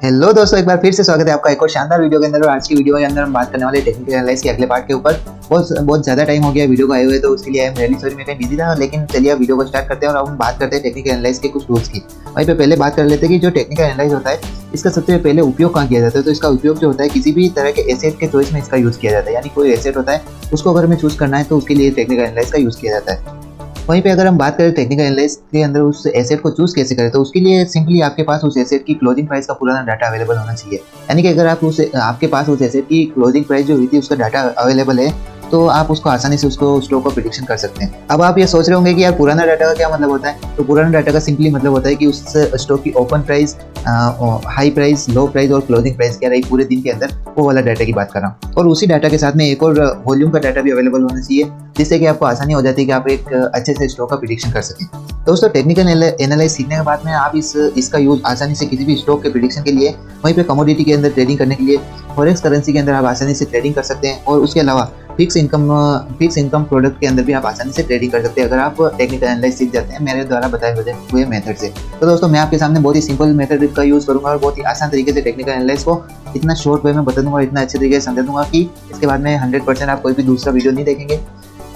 Hello दोस्तों, एक बार फिर से स्वागत है आपका एक और शानदार वीडियो के अंदर। और आज की वीडियो के अंदर हम बात करने वाले टेक्निकल एनालिसिस के अगले पार्ट के ऊपर। बहुत ज़्यादा टाइम हो गया वीडियो को आए हुए, तो उसके लिए आई एम रियली सॉरी, मैं कहीं बिजी था। लेकिन चलिए अब वीडियो को स्टार्ट करते हैं और अब हम बात करते हैं टेक्निकल एनालिसिस के कुछ टूल्स की। वहीं पे पहले बात कर लेते हैं कि जो टेक्निकल एनालिसिस होता है इसका सबसे पहले उपयोग कहाँ किया जाता है। तो इसका उपयोग जो होता है किसी भी तरह के एसेट के चॉइस में इसका यूज़ किया जाता है। यानी कोई एसेट होता है उसको अगर हमें चूज़ करना है तो उसके लिए टेक्निकल एनालिसिस का यूज़ किया जाता है। वहीं पे अगर हम बात करें टेक्निकल एनालिसिस के अंदर उस एसेट को चूज कैसे करें, तो उसके लिए सिंपली आपके पास उस एसेट की क्लोजिंग प्राइस का पुराना डाटा अवेलेबल होना चाहिए। यानी कि अगर आपके पास उस एसेट की क्लोजिंग प्राइस जो हुई थी उसका डाटा अवेलेबल है तो आप उसको आसानी से उसको स्टॉक को प्रेडिक्शन कर सकते हैं। अब आप ये सोच रहे होंगे कि यार पुराना डाटा का क्या मतलब होता है। तो पुराना डाटा का सिंपली मतलब होता है कि उस स्टॉक की ओपन प्राइस, हाई प्राइस, लो प्राइस और क्लोजिंग प्राइस क्या रही पूरे दिन के अंदर, वो वाला डाटा की बात कर रहा हूँ। और उसी डाटा के साथ में एक और वॉल्यूम का डाटा भी अवेलेबल होना चाहिए, जिससे कि आपको आसानी हो जाती है कि आप एक अच्छे से स्टॉक का प्रेडिक्शन कर सकें। दोस्तों, टेक्निकल एनालिसिस सीखने के बाद में आप इसका यूज आसानी से किसी भी स्टॉक के प्रेडिक्शन के लिए, वहीं पे कमोडिटी के अंदर ट्रेडिंग करने के लिए, फॉरेक्स करेंसी के अंदर आप आसानी से ट्रेडिंग कर सकते हैं। और उसके अलावा फिक्स इनकम प्रोडक्ट के अंदर भी आप आसानी से ट्रेडिंग कर सकते हैं अगर आप टेक्निकल एनालिसिस सीख जाते हैं मेरे द्वारा बताए हुए मेथड से। तो दोस्तों, मैं आपके सामने बहुत ही सिंपल मेथड का यूज़ करूंगा और बहुत ही आसान तरीके से टेक्निकल एनालिसिस को इतना शॉर्ट वे में बता दूंगा, इतना अच्छे तरीके से समझा दूंगा कि इसके बाद में 100% आप कोई भी दूसरा वीडियो नहीं देखेंगे।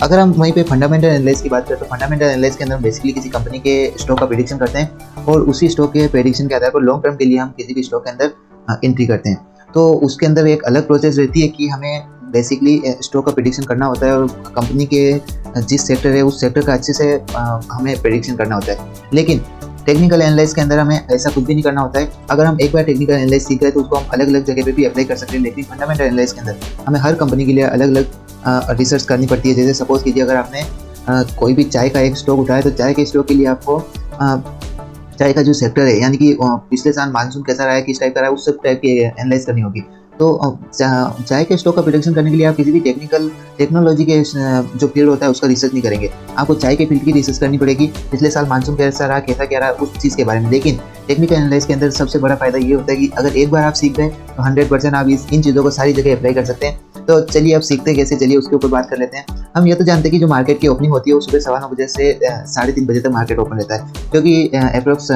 अगर हम वहीं पे फंडामेंटल एनालिसिस की बात करें तो फंडामेंटल एनालिसिस के अंदर बेसिकली किसी कंपनी के स्टॉक का प्रेडिक्शन करते हैं और उसी स्टॉक के प्रेडिक्शन के आधार पर लॉन्ग टर्म के लिए हम किसी भी स्टॉक के अंदर एंट्री करते हैं। तो उसके अंदर एक अलग प्रोसेस रहती है कि हमें बेसिकली स्टॉक का प्रेडिक्शन करना होता है और कंपनी के जिस सेक्टर है उस सेक्टर का अच्छे से हमें प्रेडिक्शन करना होता है। लेकिन टेक्निकल एनालिसिस के अंदर हमें ऐसा कुछ भी नहीं करना होता है। अगर हम एक बार टेक्निकल एनालिसिस सीख गए तो उसको हम अलग अलग जगह पे भी अप्लाई कर सकते हैं। लेकिन फंडामेंटल एनालिसिस के अंदर हमें हर कंपनी के लिए अलग अलग रिसर्च करनी पड़ती है। जैसे सपोज कीजिए अगर आपने कोई भी चाय का एक स्टॉक उठाया तो चाय के स्टॉक के लिए आपको चाय का जो सेक्टर है, यानी कि पिछले साल मानसून कैसा रहा है, किस टाइप का रहा है, उस सब टाइप की एनालाइज करनी होगी। तो चाय के स्टॉक का प्रेडिक्शन करने के लिए आप किसी भी टेक्नोलॉजी के जो फील्ड होता है उसका रिसर्च नहीं करेंगे। आपको चाय के फील्ड की रिसर्च करनी पड़ेगी, पिछले साल मानसून कैसा रहा, कैसा क्या रहा, उस चीज़ के बारे में। लेकिन टेक्निकल एनालिसिस के अंदर सबसे बड़ा फायदा ये होता है कि अगर एक बार आप सीख गए तो 100% आप इन चीज़ों को सारी जगह अप्लाई कर सकते हैं। तो चलिए अब सीखते कैसे, चलिए उसके ऊपर बात कर लेते हैं। हम ये तो जानते हैं कि जो मार्केट की ओपनिंग होती है वो सुबह 9:15 बजे से 3:30 बजे तक मार्केट ओपन रहता है, क्योंकि अप्रोक्स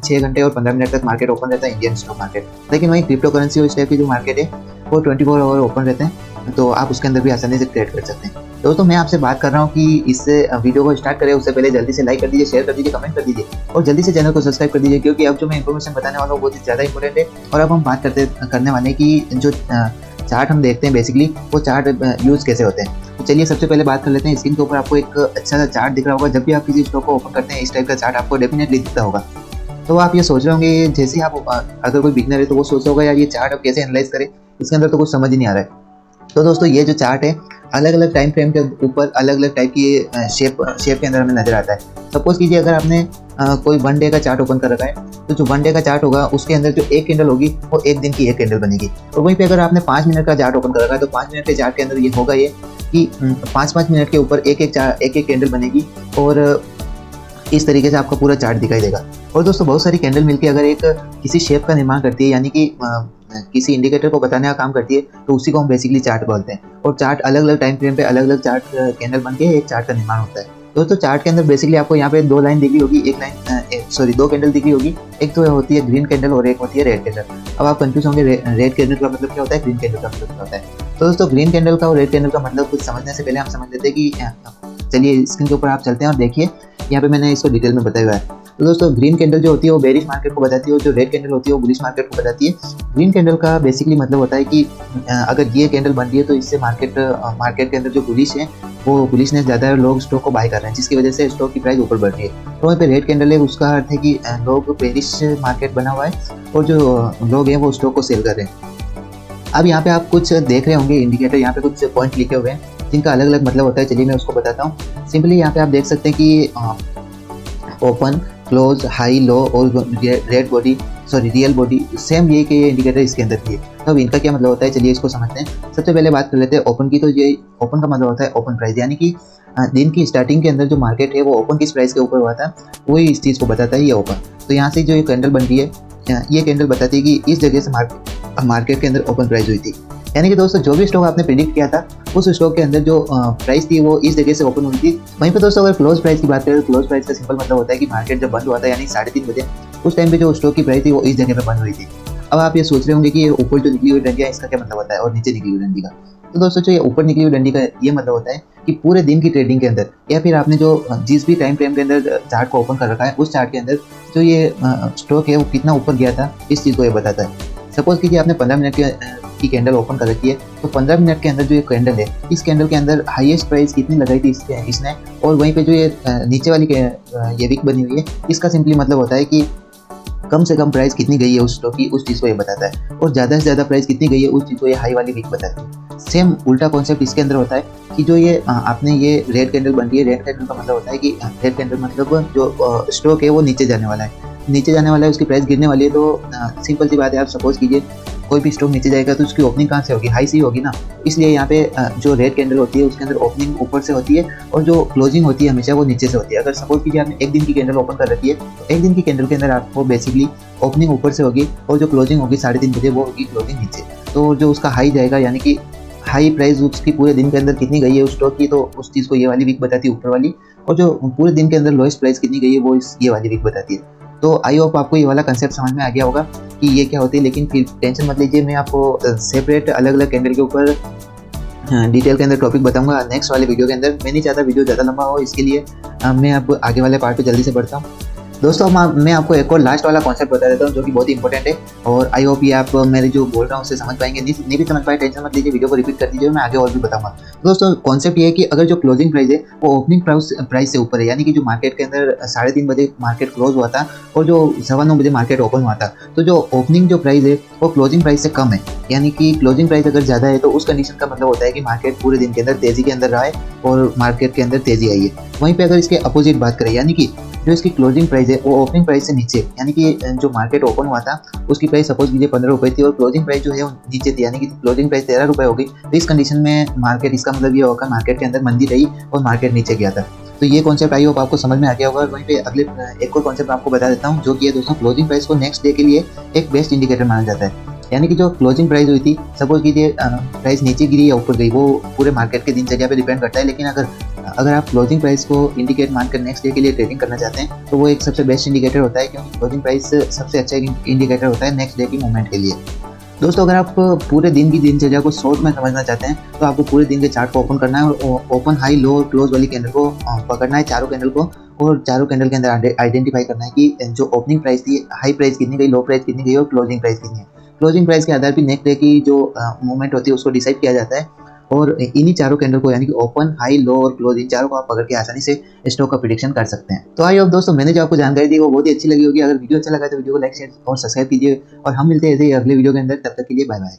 6 घंटे और 15 मिनट तक मार्केट ओपन रहता है इंडियन स्टॉक मार्केट। लेकिन वहीं क्रिप्टो करेंसी और इस टाइप की जो मार्केट है वो 24 आवर ओपन रहते हैं, तो आप उसके अंदर भी आसानी से ट्रेड कर सकते हैं। दोस्तों, मैं आपसे बात कर रहा हूँ कि इस वीडियो को स्टार्ट करें उससे पहले जल्दी से लाइक कर दीजिए, शेयर कर दीजिए, कमेंट कर दीजिए और जल्दी से चैनल को सब्सक्राइब कर दीजिए, क्योंकि अब जो मैं इन्फॉर्मेशन बताने वाला हूँ बहुत ही ज़्यादा इंपॉर्टेंट है। और अब हम बात करने वाले हैं कि जो चार्ट हम देखते हैं बेसिकली वो चार्ट यूज़ कैसे होते हैं। तो चलिए सबसे पहले बात कर लेते हैं। स्क्रीन के ऊपर आपको एक अच्छा सा चार्ट दिख रहा होगा। जब भी आप किसी स्टॉक को ओपन करते हैं इस टाइप का चार्ट आपको डेफिनेटली दिखता होगा। तो आप ये सोच रहे होंगे, जैसे आप अगर कोई बिगनर है तो वो सोच रहा होगा यार ये चार्ट अब कैसे एनालाइज करें, इसके अंदर तो कुछ समझ ही नहीं आ रहा है। तो दोस्तों, ये जो चार्ट है अलग अलग टाइम फ्रेम के ऊपर अलग अलग टाइप की शेप के अंदर हमें नजर आता है। सपोज कीजिए अगर आपने कोई 1 डे का चार्ट ओपन कर रखा है तो जो 1 डे का चार्ट होगा उसके अंदर जो एक कैंडल होगी वो एक दिन की एक कैंडल बनेगी। और वहीं पे अगर आपने 5 मिनट का चार्ट ओपन कर रखा है तो 5 मिनट के चार्ट के अंदर ये होगा ये कि 5-5 मिनट के ऊपर एक एक कैंडल बनेगी और इस तरीके से आपका पूरा चार्ट दिखाई देगा। और दोस्तों, बहुत सारी कैंडल मिलकर अगर एक किसी शेप का निर्माण करती है, यानी कि किसी इंडिकेटर को बताने का काम करती है, तो उसी को हम बेसिकली चार्ट बोलते हैं। और चार्ट अलग अलग टाइम फ्रेम पे अलग अलग चार्ट कैंडल बन के एक चार्ट का निर्माण होता है। दोस्तों, चार्ट के अंदर बेसिकली आपको यहाँ पे 2 लाइन दिख रही होगी, 2 कैंडल दिख रही होगी। एक तो होती है ग्रीन कैंडल और एक होती है रेड कैंडल। अब आप कंफ्यूज होंगे रेड कैंडल का मतलब क्या होता है, ग्रीन कैंडल का मतलब क्या होता है। तो दोस्तों, ग्रीन कैंडल का और रेड कैंडल का मतलब कुछ समझने से पहले हम समझ लेते हैं कि चलिए स्क्रीन के ऊपर आप चलते हैं और देखिए यहाँ पे मैंने इसको डिटेल में बताया हुआ है। तो दोस्तों, ग्रीन कैंडल जो होती है वो बेरिश मार्केट को बताती है और जो रेड कैंडल होती है वो बुलिश मार्केट को बताती है। ग्रीन कैंडल का बेसिकली मतलब होता है कि अगर ये कैंडल बन रही है तो इससे मार्केट के अंदर जो बुलिश है वो बुलिशनेस ज़्यादा है और लोग स्टॉक को बाय कर रहे हैं, जिसकी वजह से स्टॉक की प्राइस ऊपर बढ़ रही है। तो वहाँ पे रेड कैंडल है, उसका अर्थ है कि लोग बेरिश मार्केट बना हुआ है और जो लोग हैं वो स्टॉक को सेल कर रहे हैं। अब यहाँ पे आप कुछ देख रहे होंगे इंडिकेटर, यहाँ पे कुछ पॉइंट लिखे हुए हैं जिनका अलग अलग मतलब होता है। चलिए मैं उसको बताता हूँ। सिंपली यहाँ पे आप देख सकते हैं कि ओपन, क्लोज, हाई, लो और रियल बॉडी सेम ये के इंडिकेटर इसके अंदर भी है। तो अब इनका क्या मतलब होता है, चलिए इसको समझते हैं। सबसे पहले बात कर लेते हैं ओपन की। तो ये ओपन का मतलब होता है ओपन प्राइस, यानी कि दिन की स्टार्टिंग के अंदर जो मार्केट है वो ओपन किस प्राइस के ऊपर हुआ था वही इस चीज़ को बताता है ये ओपन। तो यहाँ से जो ये कैंडल बन रही है ये कैंडल बताती है कि इस जगह से मार्केट के अंदर ओपन प्राइस हुई थी। यानी कि दोस्तों, जो भी स्टॉक आपने प्रेडिक्ट किया था उस स्टॉक के अंदर जो प्राइस थी वो इस जगह से ओपन हुई थी। वहीं पे दोस्तों, अगर क्लोज प्राइस की बात करें तो क्लोज प्राइस का सिंपल मतलब होता है कि मार्केट जब बंद हुआ था यानी 3:30 बजे, उस टाइम पे जो स्टॉक की प्राइस थी वो इस जगह पे बंद हुई थी। अब आप ये सोच रहे होंगे कि ये ऊपर जो निकली हुई डंडी है इसका क्या मतलब होता है और नीचे निकली हुई डंडी का। तो दोस्तों जो ये ऊपर निकली हुई डंडी का ये मतलब होता है कि पूरे दिन की ट्रेडिंग के अंदर या फिर आपने जो जिस भी टाइम फ्रेम के अंदर चार्ट को ओपन कर रखा है उस चार्ट के अंदर जो ये स्टॉक है वो कितना ऊपर गया था, इस चीज़ को ये बताता है। सपोज कीजिए आपने 15 मिनट की कैंडल ओपन कर रखी है, तो 15 मिनट के अंदर जो ये कैंडल है, इस कैंडल के अंदर हाईएस्ट प्राइस कितनी लगाई थी इसने, और वहीं पे जो ये नीचे वाली ये विक बनी हुई है, इसका सिंपली मतलब होता है कि कम से कम प्राइस कितनी गई है उस स्टॉक की, उस चीज़ को ये बताता है, और ज़्यादा से ज़्यादा प्राइस कितनी गई है उस चीज़ को ये हाई वाली विक बताती है। सेम उल्टा कॉन्सेप्ट इसके अंदर होता है कि जो ये आपने ये रेड कैंडल बन रही है, रेड कैंडल का मतलब होता है कि रेड कैंडल मतलब जो स्टॉक है वो नीचे जाने वाला है, नीचे जाने वाला है, उसकी प्राइस गिरने वाली है। तो सिंपल सी बात है, आप सपोज कीजिए कोई भी स्टॉक नीचे जाएगा तो उसकी ओपनिंग कहाँ से होगी, हाई से ही होगी ना। इसलिए यहाँ पे जो रेड कैंडल होती है उसके अंदर ओपनिंग ऊपर से होती है और जो क्लोजिंग होती है हमेशा वो नीचे से होती है। अगर सपोज कीजिए आपने एक दिन की कैंडल ओपन कर रखी है, तो एक दिन की कैंडल के अंदर आपको बेसिकली ओपनिंग ऊपर से होगी और जो क्लोजिंग होगी 3:30 बजे वो होगी क्लोजिंग नीचे। तो जो उसका हाई जाएगा यानी कि हाई प्राइस उसकी पूरे दिन के अंदर कितनी गई है उस स्टॉक की, तो उस चीज़ को ये वाली वीक बताती है ऊपर वाली, और जो पूरे दिन के अंदर लोएस्ट प्राइस कितनी गई है वो ये वाली वीक बताती है। तो आई होप आपको ये वाला कंसेप्ट समझ में आ गया होगा कि ये क्या होती है, लेकिन फिर टेंशन मत लीजिए, मैं आपको सेपरेट अलग अलग कैंडल के ऊपर डिटेल के अंदर टॉपिक बताऊंगा नेक्स्ट वाले वीडियो के अंदर। मैं नहीं चाहता वीडियो ज़्यादा लंबा हो, इसके लिए मैं आपको आगे वाले पार्ट पे जल्दी से बढ़ता हूँ। दोस्तों मैं आपको एक और लास्ट वाला कॉन्सेप्ट बता देता हूँ जो कि बहुत ही इंपॉर्टेंट है, और आई होप ये आप मेरे जो बोल रहा हूँ उससे समझ पाएंगे। नहीं भी समझ पाए टेंशन मत लीजिए, वीडियो को रिपीट कर दीजिए, मैं आगे और भी बताऊंगा। दोस्तों कॉन्सेप्ट ये है कि अगर जो क्लोजिंग प्राइस है वो ओपनिंग प्राइस से ऊपर है, यानी कि जो मार्केट के अंदर 3:30 बजे मार्केट क्लोज हुआ था और जो 9:15 बजे मार्केट ओपन हुआ था, तो जो ओपनिंग जो प्राइस है वो क्लोजिंग प्राइस से कम है, यानी कि क्लोजिंग प्राइस अगर ज़्यादा है तो उस कंडीशन का मतलब होता है कि मार्केट पूरे दिन के अंदर तेज़ी के अंदर रहा है और मार्केट के अंदर तेज़ी आई है। वहीं पे अगर इसके अपोजिट बात करें, यानी कि जो इसकी क्लोजिंग प्राइस है वो ओपनिंग प्राइस से नीचे, यानी कि जो मार्केट ओपन हुआ था उसकी प्राइस सपोज कीजिए 15 रुपये थी और क्लोजिंग प्राइस जो है वो नीचे थी, यानी कि क्लोजिंग प्राइस 13 रुपये हो गई, तो इस कंडीशन में मार्केट, इसका मतलब ये होगा मार्केट के अंदर मंदी रही और मार्केट नीचे गया था। तो ये कॉन्सेप्ट आई होप आपको समझ में आ गया होगा। वहीं पे अगले एक और कॉन्सेप्ट आपको बता देता हूँ जो कि है दोस्तों, क्लोजिंग प्राइस को नेक्स्ट डे के लिए एक बेस्ट इंडिकेटर माना जाता है। यानी कि जो क्लोजिंग प्राइस हुई थी, सपोज कीजिए प्राइस नीचे गिरी या ऊपर गई, वो पूरे मार्केट के दिनचर्या पे डिपेंड करता है, लेकिन अगर आप क्लोजिंग प्राइस को इंडिकेट मानकर नेक्स्ट डे के लिए ट्रेडिंग करना चाहते हैं तो वो एक सबसे बेस्ट इंडिकेटर होता है, क्योंकि क्लोजिंग प्राइस सबसे अच्छा इंडिकेटर होता है नेक्स्ट डे की मूवमेंट के लिए। दोस्तों अगर आप पूरे दिन की दिनचर्या को शॉर्ट में समझना चाहते हैं तो आपको पूरे दिन के चार्ट को ओपन करना है और ओपन, हाई, लो और क्लोज वाली कैंडल को पकड़ना है, चारों कैंडल को, और चारों कैंडल के अंदर आइडेंटिफाई करना है कि जो ओपनिंग प्राइस थी, हाई प्राइस कितनी गई, लो प्राइस कितनी गई और क्लोजिंग प्राइस कितनी है। क्लोजिंग प्राइस के आधार पर नेक्स्ट डे की जो मूवमेंट होती है उसको डिसाइड किया जाता है, और इन्हीं चारों कैंडल को, यानी कि ओपन, हाई, लो और क्लोज, इन चारों को आप पकड़ के आसानी से स्टॉक का प्रेडिक्शन कर सकते हैं। तो आई होप दोस्तों मैंने जो आपको जानकारी दी वो बहुत ही अच्छी लगी होगी। अगर वीडियो अच्छा लगा तो वीडियो को लाइक, शेयर और सब्सक्राइब कीजिए, और हम मिलते हैं ऐसे ही अगले वीडियो के अंदर। तब तक के लिए बाय बाय।